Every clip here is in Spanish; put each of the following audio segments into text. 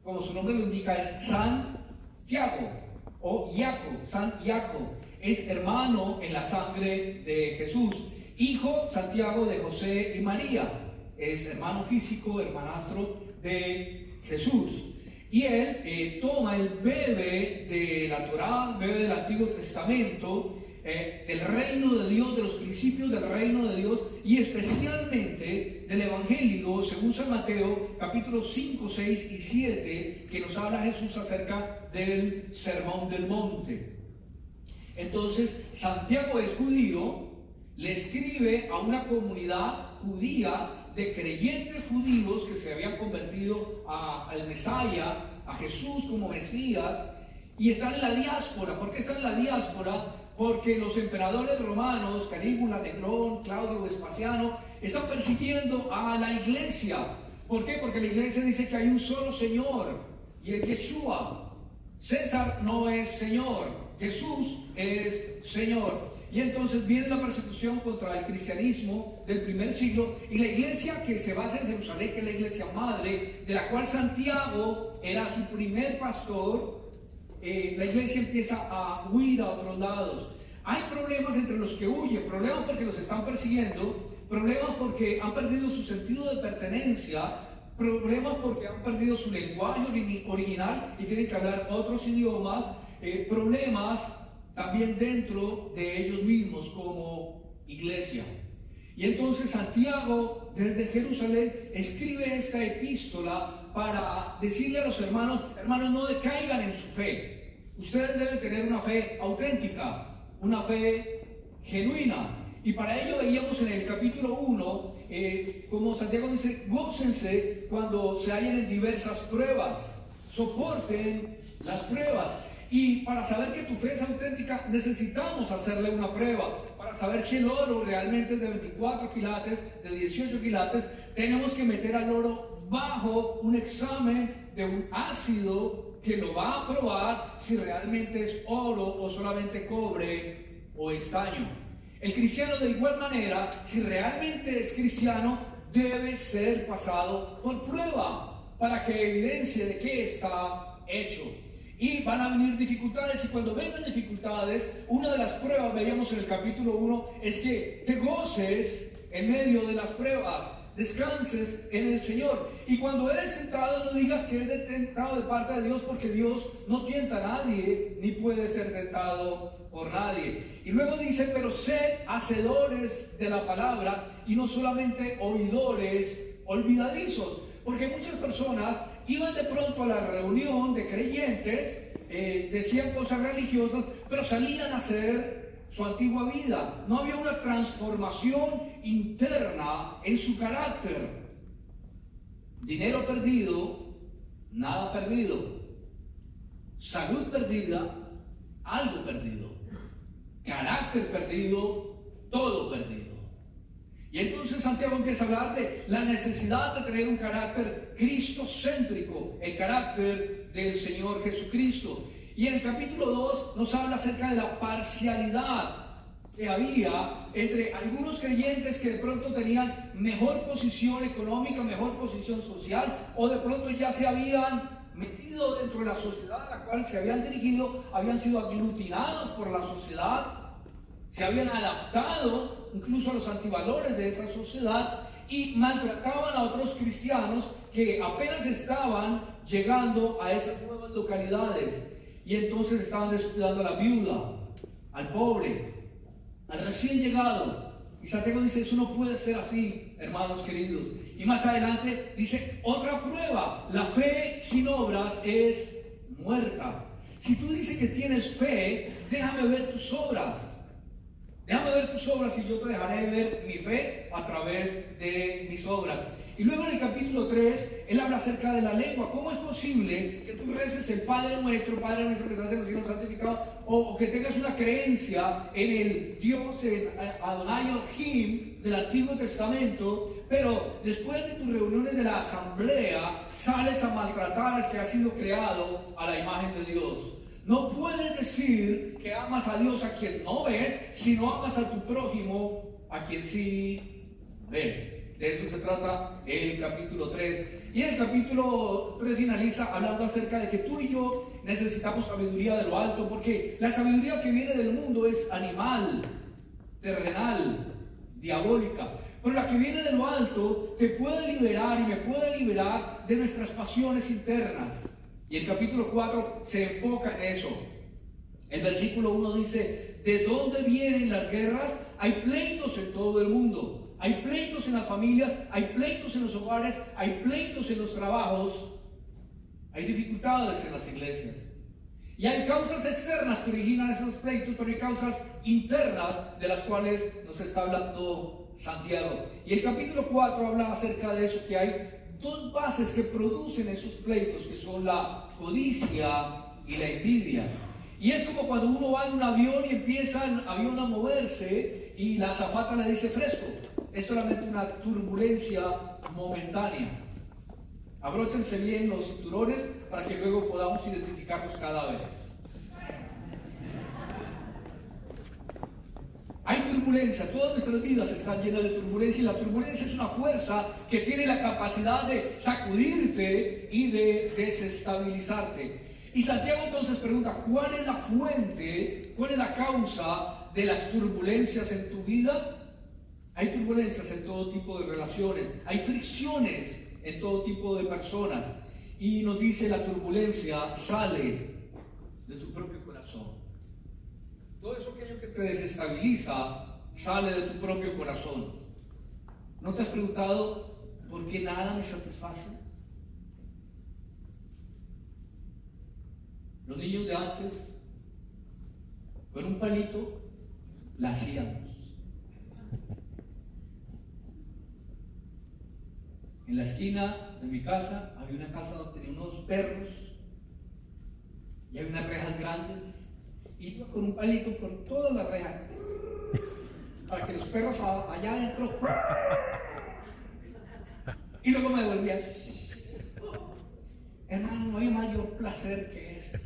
como su nombre lo indica, es Santiago o Iaco, San Iaco. Es hermano en la sangre de Jesús. Hijo Santiago de José y María. Es hermano físico, hermanastro de Jesús. Y él bebe de la Torá, bebe del Antiguo Testamento, del reino de Dios, de los principios del reino de Dios, y especialmente del Evangelio según San Mateo, capítulos 5, 6 y 7, que nos habla Jesús acerca del Sermón del Monte. Entonces, Santiago es judío, le escribe a una comunidad judía de creyentes judíos que se habían convertido al Mesías, a Jesús como Mesías, y están en la diáspora. ¿Por qué están en la diáspora? Porque los emperadores romanos, Calígula, Nerón, Claudio, Vespasiano, están persiguiendo a la iglesia. ¿Por qué? Porque la iglesia dice que hay un solo Señor, y es Yeshua. César no es Señor, Jesús es Señor. Y entonces viene la persecución contra el cristianismo del primer siglo, y la iglesia que se basa en Jerusalén, que es la iglesia madre, de la cual Santiago era su primer pastor, la iglesia empieza a huir a otros lados. Hay problemas entre los que huyen, problemas porque los están persiguiendo, problemas porque han perdido su sentido de pertenencia, problemas porque han perdido su lenguaje original y tienen que hablar otros idiomas, problemas también dentro de ellos mismos como iglesia. Y entonces Santiago desde Jerusalén escribe esta epístola para decirle a los hermanos: hermanos, no decaigan en su fe. Ustedes deben tener una fe auténtica, una fe genuina. Y para ello veíamos en el capítulo 1, como Santiago dice: gócense cuando se hallen en diversas pruebas, soporten las pruebas. Y para saber que tu fe es auténtica, necesitamos hacerle una prueba. Para saber si el oro realmente es de 24 quilates, de 18 quilates, tenemos que meter al oro bajo un examen de un ácido que lo va a probar si realmente es oro o solamente cobre o estaño. El cristiano, de igual manera, si realmente es cristiano, debe ser pasado por prueba para que evidencie de qué está hecho. Y van a venir dificultades, y cuando vengan dificultades, una de las pruebas, veíamos en el capítulo 1, es que te goces en medio de las pruebas, descanses en el Señor. Y cuando eres tentado, no digas que eres tentado de parte de Dios, porque Dios no tienta a nadie, ni puede ser tentado por nadie. Y luego dice: pero sed hacedores de la palabra y no solamente oidores olvidadizos. Porque muchas personas iban de pronto a la reunión de creyentes, decían cosas religiosas, pero salían a hacer su antigua vida. No había una transformación interna en su carácter. Dinero perdido, nada perdido. Salud perdida, algo perdido. Carácter perdido, todo perdido. Y entonces Santiago empieza a hablar de la necesidad de tener un carácter cristocéntrico, el carácter del Señor Jesucristo. Y en el capítulo 2 nos habla acerca de la parcialidad que había entre algunos creyentes que de pronto tenían mejor posición económica, mejor posición social, o de pronto ya se habían metido dentro de la sociedad a la cual se habían dirigido, habían sido aglutinados por la sociedad, se habían adaptado incluso a los antivalores de esa sociedad y maltrataban a otros cristianos que apenas estaban llegando a esas nuevas localidades. Y entonces estaban descuidando a la viuda, al pobre, al recién llegado. Y Santiago dice: eso no puede ser así, hermanos queridos. Y más adelante dice otra prueba: la fe sin obras es muerta. Si tú dices que tienes fe, déjame ver tus obras. Déjame ver tus obras y yo te dejaré ver mi fe a través de mis obras. Y luego en el capítulo 3, él habla acerca de la lengua. ¿Cómo es posible que tú reces el Padre nuestro que estás en los cielos santificado, o que tengas una creencia en el Dios, en Adonai Elohim del Antiguo Testamento, pero después de tus reuniones de la asamblea sales a maltratar al que ha sido creado a la imagen de Dios? No puedes decir que amas a Dios a quien no ves, si no amas a tu prójimo a quien sí ves. De eso se trata el capítulo 3. Y el capítulo 3 finaliza hablando acerca de que tú y yo necesitamos sabiduría de lo alto, porque la sabiduría que viene del mundo es animal, terrenal, diabólica. Pero la que viene de lo alto te puede liberar y me puede liberar de nuestras pasiones internas. Y el capítulo 4 se enfoca en eso. El versículo 1 dice: ¿de dónde vienen las guerras? Hay pleitos en todo el mundo. Hay pleitos en las familias, hay pleitos en los hogares, hay pleitos en los trabajos, hay dificultades en las iglesias. Y hay causas externas que originan esos pleitos, pero hay causas internas de las cuales nos está hablando Santiago. Y el capítulo 4 habla acerca de eso, que hay dos bases que producen esos pleitos, que son la codicia y la envidia. Y es como cuando uno va en un avión y empieza el avión a moverse y la azafata le dice fresco. Es solamente una turbulencia momentánea. Abróchense bien los cinturones para que luego podamos identificar los cadáveres. Hay turbulencia, todas nuestras vidas están llenas de turbulencia, y la turbulencia es una fuerza que tiene la capacidad de sacudirte y de desestabilizarte. Y Santiago entonces pregunta: ¿cuál es la fuente, cuál es la causa de las turbulencias en tu vida? Hay turbulencias en todo tipo de relaciones, hay fricciones en todo tipo de personas. Y nos dice: la turbulencia sale de tu propio corazón. Todo eso aquello que te desestabiliza sale de tu propio corazón. ¿No te has preguntado por qué nada me satisface? Los niños de antes, con un palito, la hacíamos. En la esquina de mi casa había una casa donde tenía unos perros y había unas rejas grandes, y iba con un palito por todas las rejas para que los perros allá adentro, y luego me devolvían. Hermano, no hay mayor placer que eso,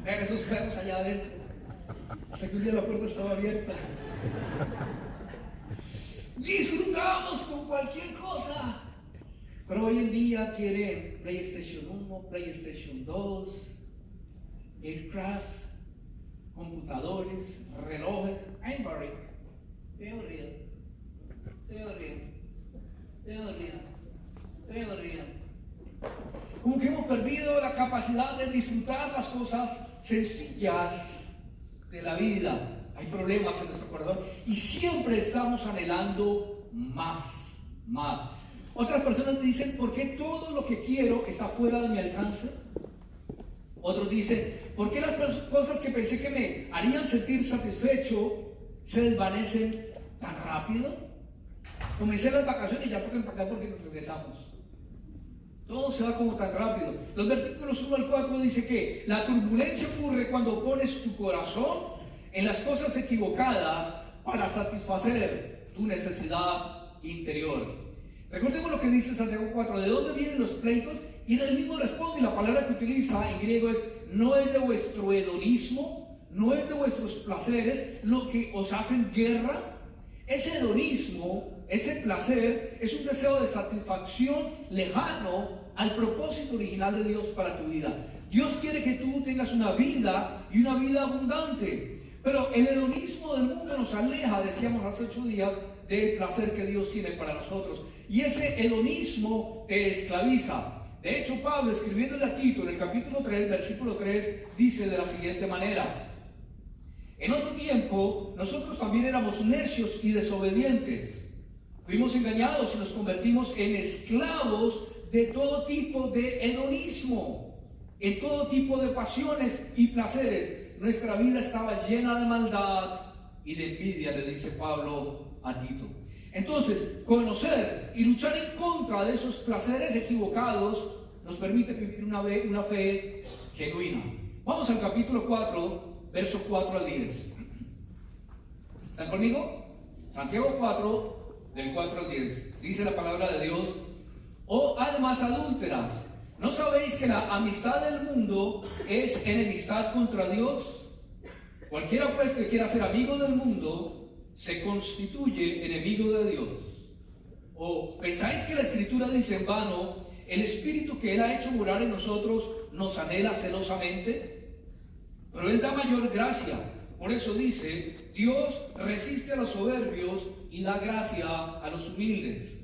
ver esos perros allá adentro, hasta que un día la puerta estaba abierta. Disfrutábamos con cualquier cosa. Pero hoy en día quieren PlayStation 1, PlayStation 2, aircraft, computadores, relojes. I'm worried. Estoy aburrido. Como que hemos perdido la capacidad de disfrutar las cosas sencillas de la vida. Hay problemas en nuestro corazón y siempre estamos anhelando más. Otras personas dicen: ¿por qué todo lo que quiero está fuera de mi alcance? Otros dicen: ¿por qué las cosas que pensé que me harían sentir satisfecho se desvanecen tan rápido? Comencé las vacaciones y ya toca empacar porque nos regresamos. Todo se va como tan rápido. Los versículos 1 al 4 dice que la turbulencia ocurre cuando pones tu corazón en las cosas equivocadas para satisfacer tu necesidad interior. Recordemos lo que dice Santiago 4: ¿de dónde vienen los pleitos? Y él mismo responde, y la palabra que utiliza en griego es: no es de vuestro hedonismo, no es de vuestros placeres lo que os hacen guerra. Ese hedonismo, ese placer, es un deseo de satisfacción lejano al propósito original de Dios para tu vida. Dios quiere que tú tengas una vida y una vida abundante, pero el hedonismo del mundo nos aleja, decíamos hace 8 días, del placer que Dios tiene para nosotros. Y ese hedonismo te esclaviza. De hecho, Pablo, escribiéndole a Tito en el capítulo 3, versículo 3, dice de la siguiente manera: en otro tiempo, nosotros también éramos necios y desobedientes. Fuimos engañados y nos convertimos en esclavos de todo tipo de hedonismo, en todo tipo de pasiones y placeres. Nuestra vida estaba llena de maldad y de envidia, le dice Pablo a Tito. Entonces, conocer y luchar en contra de esos placeres equivocados nos permite vivir una fe genuina. Vamos al capítulo 4, versos 4 al 10. ¿Están conmigo? Santiago 4, del 4 al 10. Dice la palabra de Dios: oh almas adúlteras, ¿no sabéis que la amistad del mundo es enemistad contra Dios? Cualquiera pues que quiera ser amigo del mundo se constituye enemigo de Dios. ¿O pensáis que la Escritura dice en vano, el Espíritu que Él ha hecho morar en nosotros nos anhela celosamente? Pero Él da mayor gracia. Por eso dice, Dios resiste a los soberbios y da gracia a los humildes.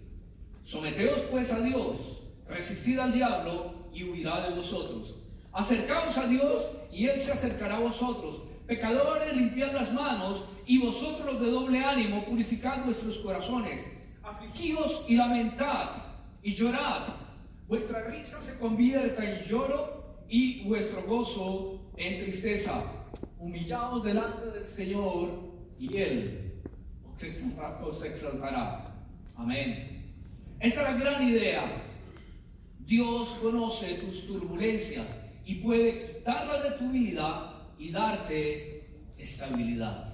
Someteos pues a Dios, resistid al diablo y huirá de vosotros. Acercaos a Dios y Él se acercará a vosotros. Pecadores, limpiad las manos, y vosotros los de doble ánimo, purificad vuestros corazones. Afligíos y lamentad y llorad. Vuestra risa se convierta en lloro y vuestro gozo en tristeza. Humillaos delante del Señor y Él os exaltará. Amén. Esta es la gran idea. Dios conoce tus turbulencias y puede quitarlas de tu vida y darte estabilidad.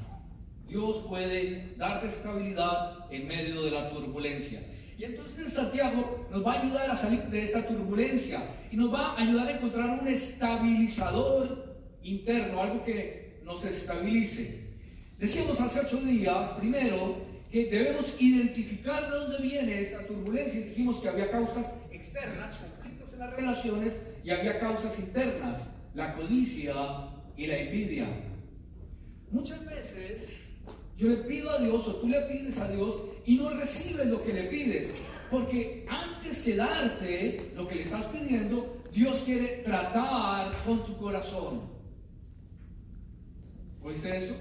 Dios puede darte estabilidad en medio de la turbulencia. Y entonces Santiago nos va a ayudar a salir de esta turbulencia y nos va a ayudar a encontrar un estabilizador interno, algo que nos estabilice. Decíamos hace 8 días, primero, que debemos identificar de dónde viene esta turbulencia. Dijimos que había causas externas, conflictos en las relaciones, y había causas internas, la codicia y la envidia. Muchas veces yo le pido a Dios, o tú le pides a Dios, y no recibes lo que le pides, porque antes que darte lo que le estás pidiendo, Dios quiere tratar con tu corazón. ¿Oíste eso?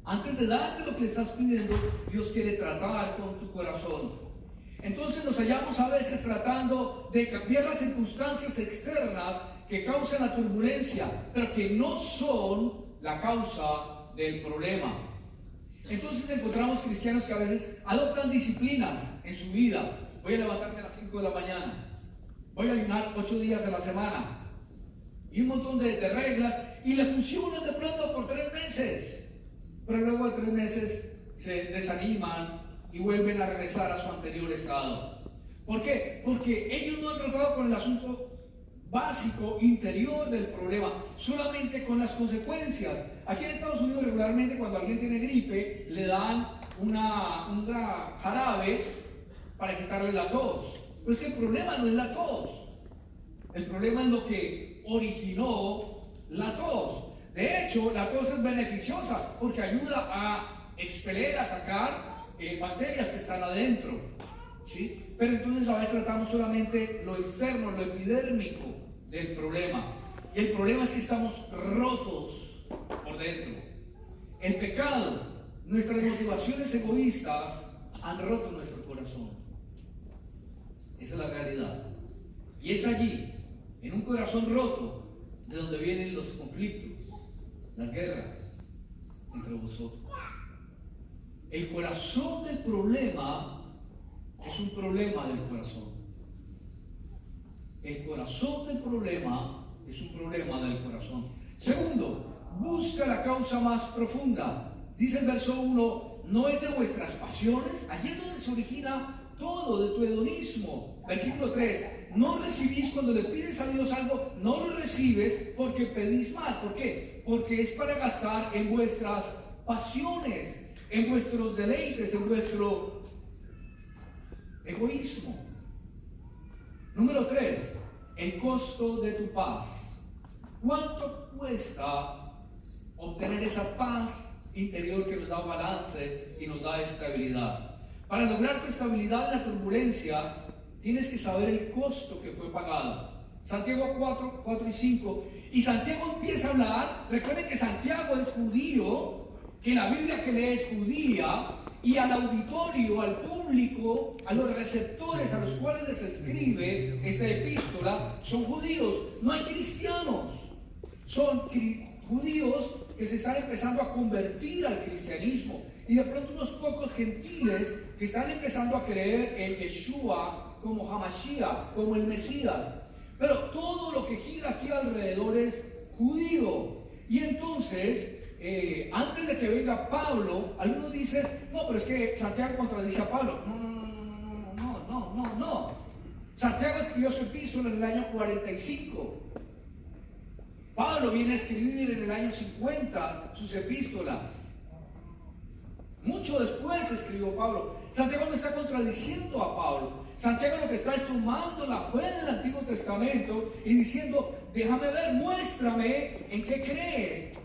Antes de darte lo que le estás pidiendo, Dios quiere tratar con tu corazón. Entonces nos hallamos a veces tratando de cambiar las circunstancias externas que causan la turbulencia, pero que no son la causa del problema. Entonces encontramos cristianos que a veces adoptan disciplinas en su vida. Voy a levantarme a las 5 de la mañana, voy a ayunar 8 días de la semana, y un montón de reglas, y le funcionan de pronto por 3 meses, pero luego de 3 meses se desaniman y vuelven a regresar a su anterior estado. ¿Por qué? Porque ellos no han tratado con el asunto básico, interior del problema, solamente con las consecuencias. Aquí en Estados Unidos regularmente cuando alguien tiene gripe le dan un jarabe para quitarle la tos. Pero es que el problema no es la tos, el problema es lo que originó la tos. De hecho, la tos es beneficiosa porque ayuda a expeler, a sacar bacterias que están adentro, ¿sí? Pero entonces a veces tratamos solamente lo externo, lo epidérmico del problema. Y el problema es que estamos rotos por dentro. El pecado, nuestras motivaciones egoístas han roto nuestro corazón. Esa es la realidad. Y es allí, en un corazón roto, de donde vienen los conflictos, las guerras entre vosotros. El corazón del problema es un problema del corazón. El corazón del problema es un problema del corazón. Segundo, busca la causa más profunda. Dice el verso 1, no es de vuestras pasiones. Allí es donde se origina todo de tu hedonismo. Versículo 3, no recibís cuando le pides a Dios algo, no lo recibes porque pedís mal. ¿Por qué? Porque es para gastar en vuestras pasiones, en vuestros deleites, en vuestro egoísmo. Número 3, el costo de tu paz. ¿Cuánto cuesta obtener esa paz interior que nos da balance y nos da estabilidad? Para lograr tu estabilidad en la turbulencia, tienes que saber el costo que fue pagado. Santiago 4 y 5. Y Santiago empieza a hablar. Recuerden que Santiago es judío, que la Biblia que lee es judía, y al auditorio, al público, a los receptores a los cuales les escribe esta epístola, son judíos, no hay cristianos, son judíos que se están empezando a convertir al cristianismo, y de pronto unos pocos gentiles que están empezando a creer en Yeshua como Hamashiach, como el Mesías. Pero todo lo que gira aquí alrededor es judío. Y entonces, antes de que venga Pablo, algunos dicen, no, pero es que Santiago contradice a Pablo. No. Santiago escribió su epístola en el año 45. Pablo viene a escribir en el año 50 sus epístolas. Mucho después escribió Pablo. Santiago no está contradiciendo a Pablo. Santiago lo que está es tomando la fe del Antiguo Testamento y diciendo, déjame ver, muéstrame en qué crees.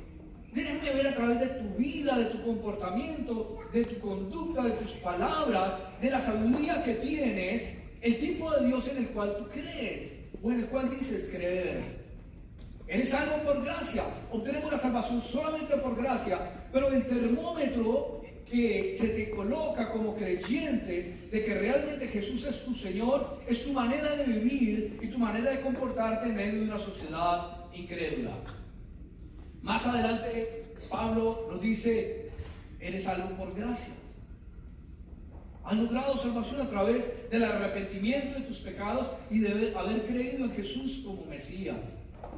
Déjame ver a través de tu vida, de tu comportamiento, de tu conducta, de tus palabras, de la sabiduría que tienes, el tipo de Dios en el cual tú crees o en el cual dices creer. Eres salvo por gracia. Obtenemos la salvación solamente por gracia, pero el termómetro que se te coloca como creyente de que realmente Jesús es tu Señor es tu manera de vivir y tu manera de comportarte en medio de una sociedad incrédula. Más adelante Pablo nos dice, eres salvo por gracia. Has logrado salvación a través del arrepentimiento de tus pecados y de haber creído en Jesús como Mesías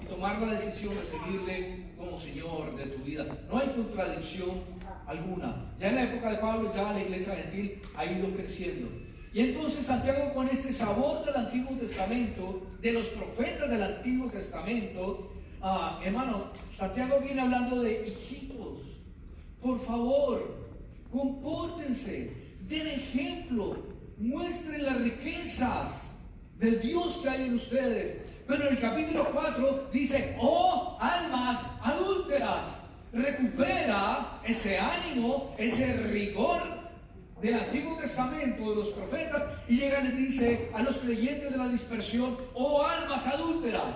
y tomar la decisión de seguirle como Señor de tu vida. No hay contradicción alguna. Ya en la época de Pablo, ya la iglesia gentil ha ido creciendo. Y entonces Santiago, con este sabor del Antiguo Testamento, de los profetas del Antiguo Testamento, hermano, Santiago viene hablando de hijitos. Por favor, compórtense, den ejemplo, muestren las riquezas del Dios que hay en ustedes. Pero en el capítulo 4 dice, oh almas adúlteras, recupera ese ánimo, ese rigor del Antiguo Testamento, de los profetas, y llega y les dice a los creyentes de la dispersión, oh almas adúlteras,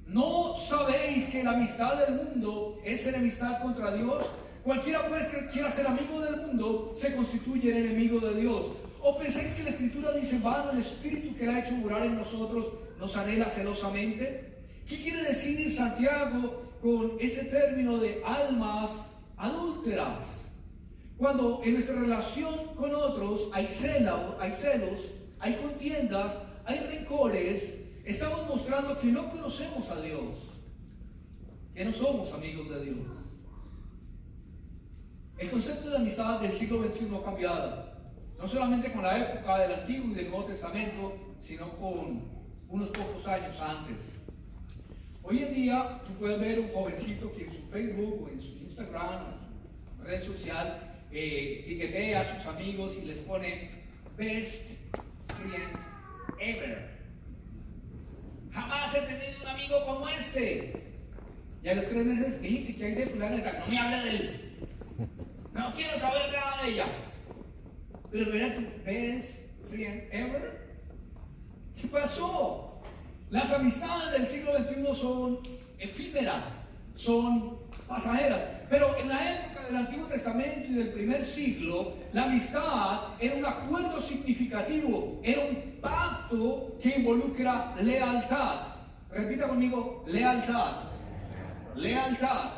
¿no sabéis que la amistad del mundo es enemistad contra Dios? Cualquiera pues que quiera ser amigo del mundo se constituye en enemigo de Dios. ¿O pensáis que la Escritura dice, vano, el Espíritu que la ha hecho morar en nosotros nos anhela celosamente? ¿Qué quiere decir Santiago con este término de almas adúlteras? Cuando en nuestra relación con otros hay celos, hay contiendas, hay rencores, estamos mostrando que no conocemos a Dios, que no somos amigos de Dios. El concepto de amistad del siglo XXI ha cambiado. No solamente con la época del Antiguo y del Nuevo Testamento, sino con unos pocos años antes. Hoy en día tú puedes ver un jovencito que en su Facebook o en su Instagram, en su red social, etiquetea a sus amigos y les pone Best Friend Ever. Jamás he tenido un amigo como este. Y a los 3 meses, ¿qué hay de fulano? No me hable de él. No quiero saber nada de ella. Pero era tu best friend ever. ¿Qué pasó? Las amistades del siglo XXI son efímeras, son pasajeras. Pero en la época del Antiguo Testamento y del primer siglo, la amistad era un acuerdo significativo, era un pacto que involucra lealtad. Repita conmigo, lealtad, lealtad,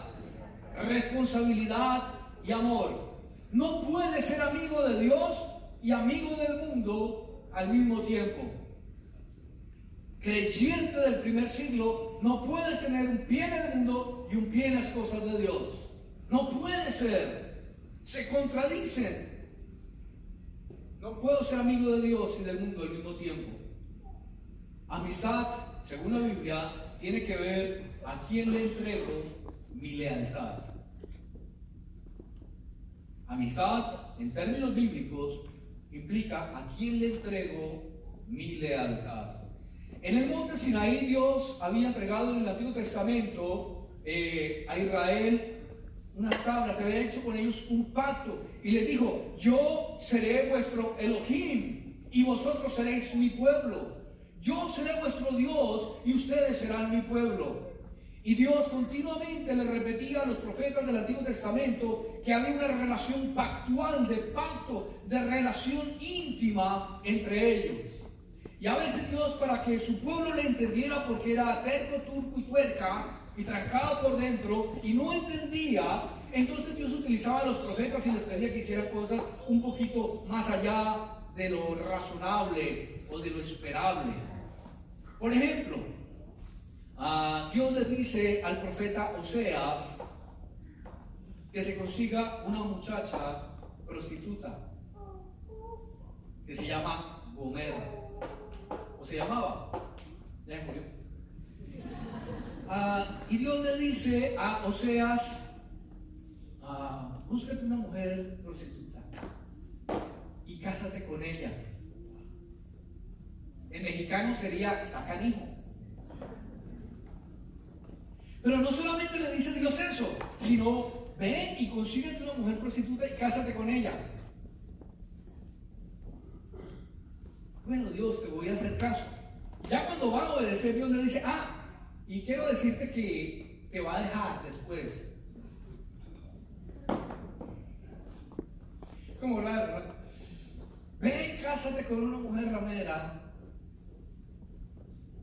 responsabilidad y amor. No puedes ser amigo de Dios y amigo del mundo al mismo tiempo. Creyente del primer siglo, no puedes tener un pie en el mundo y un pie en las cosas de Dios. No puede ser. Se contradicen. No puedo ser amigo de Dios y del mundo al mismo tiempo. Amistad, según la Biblia, tiene que ver a quién le entrego mi lealtad. Amistad, en términos bíblicos, implica a quién le entrego mi lealtad. En el monte Sinaí, Dios había entregado en el Antiguo Testamento a Israel unas tablas, se había hecho con ellos un pacto y les dijo, yo seré vuestro Elohim y vosotros seréis mi pueblo. Yo seré vuestro Dios y ustedes serán mi pueblo. Y Dios continuamente le repetía a los profetas del Antiguo Testamento que había una relación pactual, de pacto, de relación íntima entre ellos. Y a veces Dios, para que su pueblo le entendiera, porque era terco, turco y tuerca y trancado por dentro y no entendía, entonces Dios utilizaba a los profetas y les pedía que hicieran cosas un poquito más allá de lo razonable o de lo esperable. Por ejemplo, Dios le dice al profeta Oseas que se consiga una muchacha prostituta que se llama Gomer, o se llamaba, ya murió. Y Dios le dice a Oseas, búscate una mujer prostituta. cásate con ella. En mexicano sería, está canijo. Pero no solamente le dice Dios eso, sino ve y consíguete una mujer prostituta y cásate con ella. Bueno, Dios, te voy a hacer caso. Ya cuando va a obedecer, Dios le dice, y quiero decirte que te va a dejar después. Como raro, ¿no? Ve y cásate con una mujer ramera.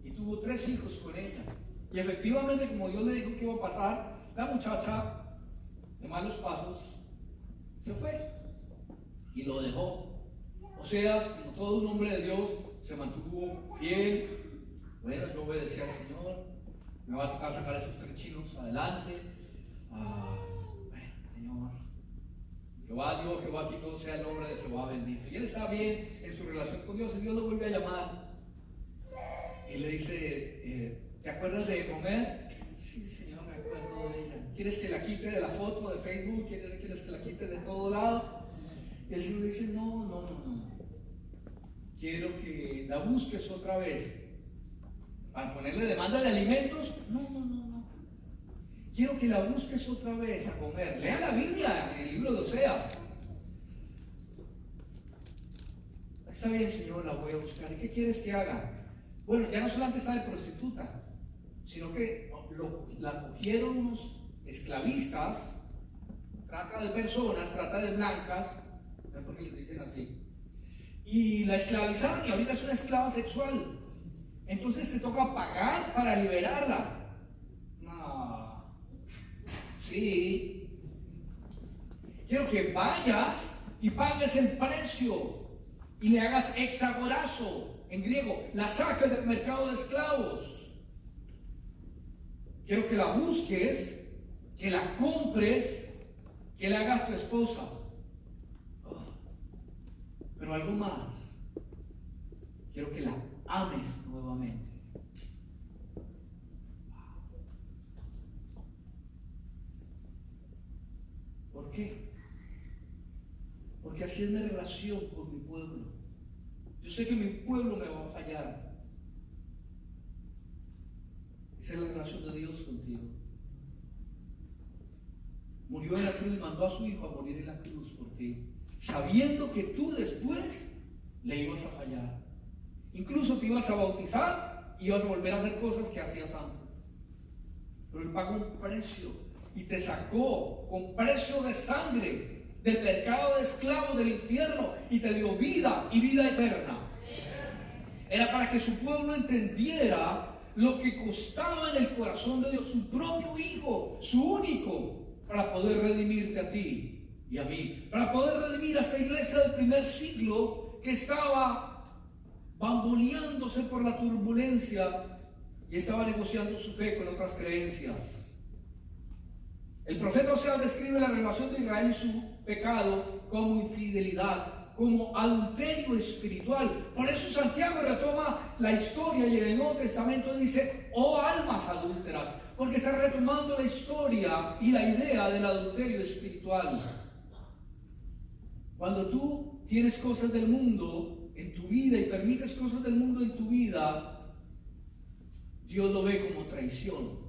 Y tuvo 3 hijos con ella. Y efectivamente, como Dios le dijo que iba a pasar, la muchacha de malos pasos se fue y lo dejó. Oseas, como todo un hombre de Dios, se mantuvo fiel. Bueno, yo obedecí al Señor, me va a tocar sacar a esos 3 chinos adelante. Bueno, Señor, Jehová Dios, Jehová aquí todo sea el nombre de Jehová bendito. Y él está bien en su relación con Dios, y Dios lo vuelve a llamar. Y le dice, ¿te acuerdas de comer? Sí, Señor, me acuerdo de ella. ¿Quieres que la quite de la foto de Facebook? ¿Quieres que la quite de todo lado? Y el Señor dice, no. Quiero que la busques otra vez. Para ponerle demanda de alimentos, no. Quiero que la busques otra vez a comer. Lea la Biblia en el libro de Oseas. Está bien, Señor, la voy a buscar. ¿Y qué quieres que haga? Bueno, ya no solamente está de prostituta, sino que la cogieron unos esclavistas, trata de personas, trata de blancas, no sé por qué les dicen así, y la esclavizaron y ahorita es una esclava sexual. Entonces te toca pagar para liberarla. No. Sí. Quiero que vayas y pagues el precio y le hagas exagorazo. En griego, la saques del mercado de esclavos. Quiero que la busques, que la compres, que la hagas tu esposa. Pero algo más. Quiero que la ames nuevamente. ¿Por qué? Porque así es mi relación con mi pueblo. Yo sé que mi pueblo me va a fallar. Esa es la relación de Dios contigo. Murió en la cruz y mandó a su hijo a morir en la cruz por ti, sabiendo que tú después le ibas a fallar. Incluso te ibas a bautizar y ibas a volver a hacer cosas que hacías antes. Pero Él pagó un precio y te sacó con precio de sangre del mercado de esclavos del infierno y te dio vida y vida eterna. Era para que su pueblo entendiera lo que costaba en el corazón de Dios su propio hijo, su único, para poder redimirte a ti y a mí, para poder redimir a esta iglesia del primer siglo que estaba bamboleándose por la turbulencia y estaba negociando su fe con otras creencias. El profeta Oseas describe la relación de Israel y su pecado como infidelidad, como adulterio espiritual. Por eso Santiago retoma la historia y en el Nuevo Testamento dice, oh almas adúlteras, porque está retomando la historia y la idea del adulterio espiritual. Cuando tú tienes cosas del mundo en tu vida y permites cosas del mundo en tu vida, Dios lo ve como traición,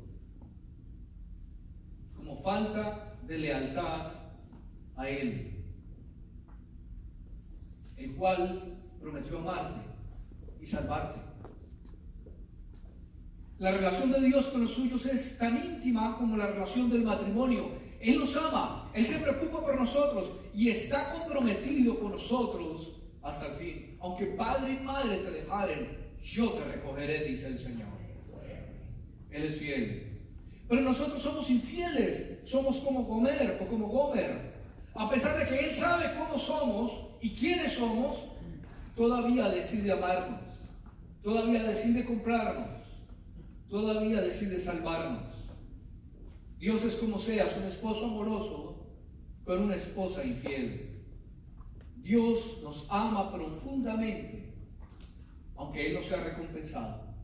como falta de lealtad a Él, el cual prometió amarte y salvarte. La relación de Dios con los suyos es tan íntima como la relación del matrimonio. Él nos ama, Él se preocupa por nosotros y está comprometido con nosotros hasta el fin. Aunque padre y madre te dejaren, yo te recogeré, dice el Señor. Él es fiel. Pero nosotros somos infieles, somos como Gomer o como Gomer. A pesar de que Él sabe cómo somos y quiénes somos, todavía decide amarnos, todavía decide comprarnos, todavía decide salvarnos. Dios es como seas, un esposo amoroso con una esposa infiel. Dios nos ama profundamente, aunque Él no sea recompensado,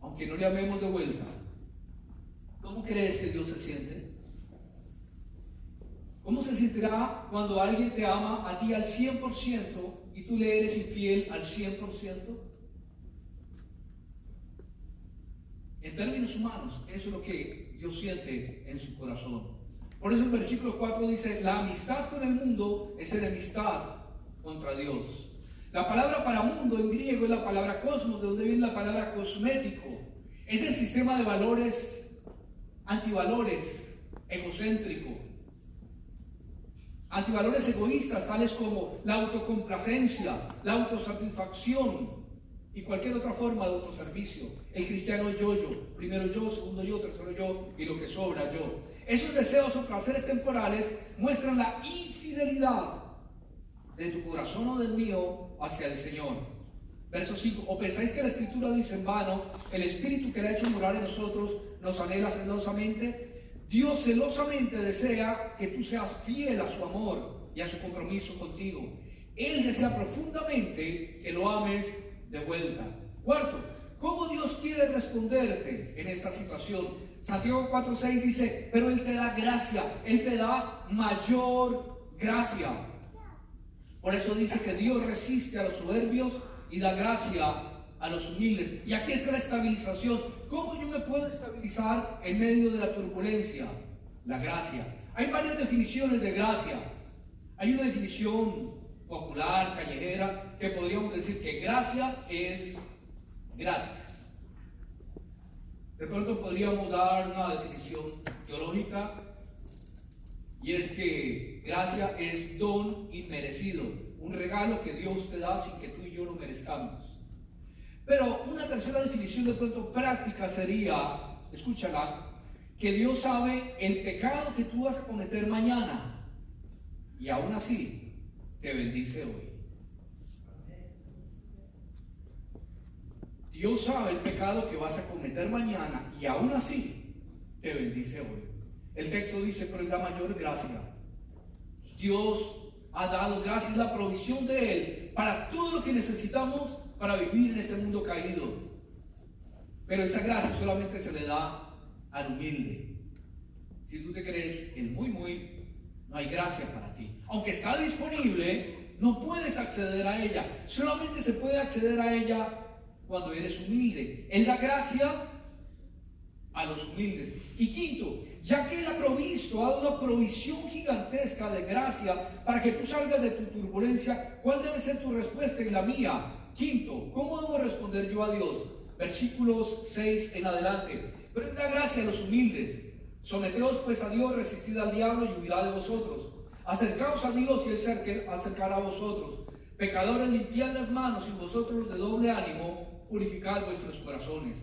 aunque no le amemos de vuelta. ¿Cómo crees que Dios se siente? ¿Cómo se sentirá cuando alguien te ama a ti al 100% y tú le eres infiel al 100%? En términos humanos, eso es lo que Dios siente en su corazón. Por eso el versículo 4 dice, la amistad con el mundo es enemistad contra Dios. La palabra para mundo en griego es la palabra cosmos, de donde viene la palabra cosmético. Es el sistema de valores, antivalores, egocéntrico. Antivalores egoístas, tales como la autocomplacencia, la autosatisfacción y cualquier otra forma de autoservicio. El cristiano yo, primero yo, segundo yo, tercero yo y lo que sobra yo. Esos deseos o placeres temporales muestran la infidelidad de tu corazón o del mío hacia el Señor. Verso 5, ¿o pensáis que la Escritura dice en vano, el Espíritu que le ha hecho morar en nosotros nos anhela celosamente? Dios celosamente desea que tú seas fiel a su amor y a su compromiso contigo. Él desea profundamente que lo ames de vuelta. Cuarto, ¿cómo Dios quiere responderte en esta situación? Santiago 4:6 dice, pero Él te da gracia, Él te da mayor gracia. Por eso dice que Dios resiste a los soberbios y da gracia a los humildes. Y aquí está la estabilización. ¿Cómo yo me puedo estabilizar en medio de la turbulencia? La gracia. Hay varias definiciones de gracia. Hay una definición popular, callejera, que podríamos decir que gracia es gratis. De pronto podríamos dar una definición teológica, y es que gracia es don inmerecido, un regalo que Dios te da sin que tú y yo lo merezcamos. Pero una tercera definición de pronto práctica sería, escúchala, que Dios sabe el pecado que tú vas a cometer mañana y aún así te bendice hoy. Dios sabe el pecado que vas a cometer mañana y aún así te bendice hoy. El texto dice, pero es la mayor gracia. Dios ha dado gracias, la provisión de Él para todo lo que necesitamos para vivir en este mundo caído. Pero esa gracia solamente se le da al humilde. Si tú te crees el muy, no hay gracia para ti. Aunque está disponible, no puedes acceder a ella. Solamente se puede acceder a ella cuando eres humilde. Él da gracia a los humildes. Y quinto, ya que Él ha provisto, ha dado una provisión gigantesca de gracia para que tú salgas de tu turbulencia, ¿cuál debe ser tu respuesta y la mía? Quinto, ¿cómo debo responder yo a Dios? Versículos 6 en adelante. Pero Él da gracia a los humildes. Someteos pues a Dios, resistid al diablo y huirá de vosotros. Acercaos a Dios y Él se acercará a vosotros. Pecadores, limpiad las manos, y vosotros de doble ánimo purificad vuestros corazones.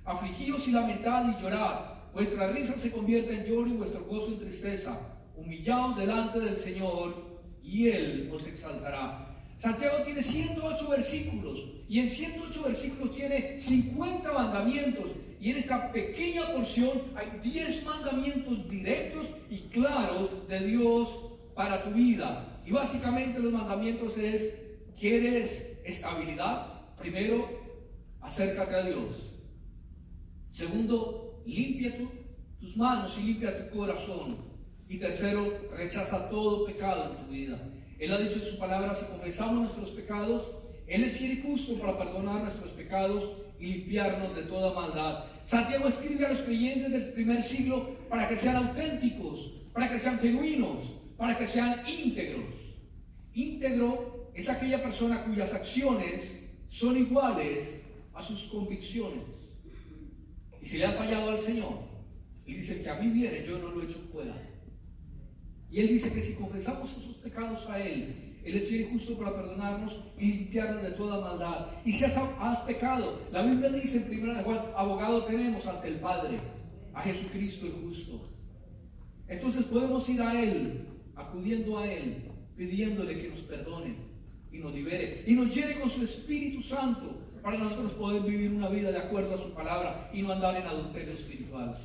Afligíos y lamentad y llorad. Vuestra risa se convierte en lloro y vuestro gozo en tristeza. Humillaos delante del Señor y Él os exaltará. Santiago tiene 108 versículos y en 108 versículos tiene 50 mandamientos, y en esta pequeña porción hay 10 mandamientos directos y claros de Dios para tu vida. Y básicamente los mandamientos es: ¿quieres estabilidad? Primero, acércate a Dios. Segundo, limpia tus manos y limpia tu corazón. Y tercero, rechaza todo pecado en tu vida. Él ha dicho en su palabra: si confesamos nuestros pecados, Él es fiel y justo para perdonar nuestros pecados y limpiarnos de toda maldad. Santiago escribe a los creyentes del primer siglo para que sean auténticos, para que sean genuinos, para que sean íntegros. Íntegro es aquella persona cuyas acciones son iguales a sus convicciones. Y si le has fallado al Señor, Él dice: que a mí viene, yo no lo he hecho fuera. Y Él dice que si confesamos esos pecados a Él, Él es fiel y justo para perdonarnos y limpiarnos de toda maldad. Y si has pecado, la Biblia dice en 1 Juan: abogado tenemos ante el Padre, a Jesucristo el justo. Entonces podemos ir a Él, acudiendo a Él, pidiéndole que nos perdone y nos libere y nos llene con su Espíritu Santo, para nosotros poder vivir una vida de acuerdo a su palabra y no andar en adulterio espiritual.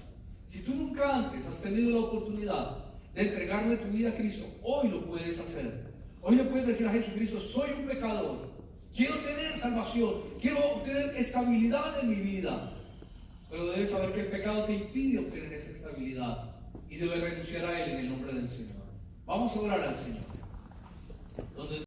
Si tú nunca antes has tenido la oportunidad de entregarle tu vida a Cristo, hoy lo puedes hacer. Hoy le puedes decir a Jesucristo: soy un pecador, quiero tener salvación, quiero obtener estabilidad en mi vida. Pero debes saber que el pecado te impide obtener esa estabilidad y debes renunciar a él en el nombre del Señor. Vamos a orar al Señor. Donde